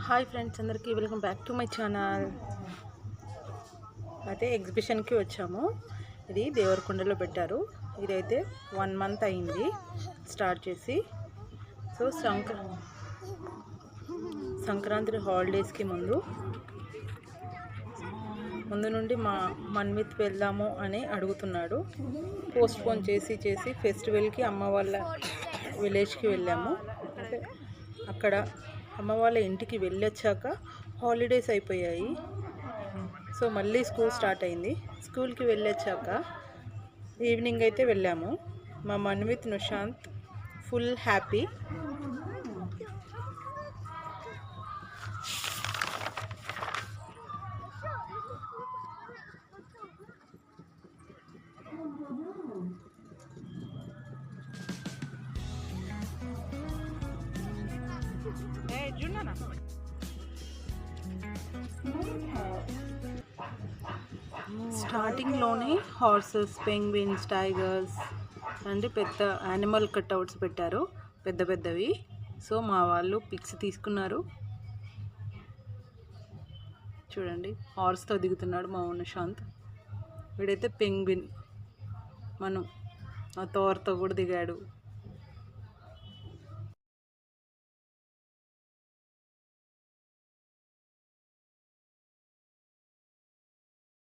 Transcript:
Hi friends, అందరికీ welcome back to my channel. అయితే ఎగ్జిబిషన్కి వచ్చాము. ఇది దేవరకొండలో పెట్టారు. ఇదైతే 1 మంత్ అయింది స్టార్ట్ చేసి. సో సంక్రాంతి హాలిడేస్కి ముందు నుండి మన్విత్ వెళ్దాము అని అడుగుతున్నాడు. పోస్ట్పోన్ చేసి ఫెస్టివల్కి అమ్మ వాళ్ళ విలేజ్కి వెళ్ళాము. అంటే అక్కడ అమ్మ వాళ్ళ ఇంటికి వెళ్ళొచ్చాక హాలిడేస్ అయిపోయాయి. సో మళ్ళీ స్కూల్ స్టార్ట్ అయింది. స్కూల్కి వెళ్ళొచ్చాక ఈవినింగ్ అయితే వెళ్ళాము. మా మన్విత్ నుశాంత్ ఫుల్ హ్యాపీ. స్టార్టింగ్లోనే హార్సెస్, పెంగ్విన్స్, టైగర్స్ అంటే పెద్ద యానిమల్ కట్అవుట్స్ పెట్టారు, పెద్ద పెద్దవి. సో మా వాళ్ళు పిక్స్ తీసుకున్నారు. చూడండి, హార్స్తో దిగుతున్నాడు మా నుశాంత్. వీడైతే పెంగ్విన్, మనం థోర్తో కూడా దిగాడు.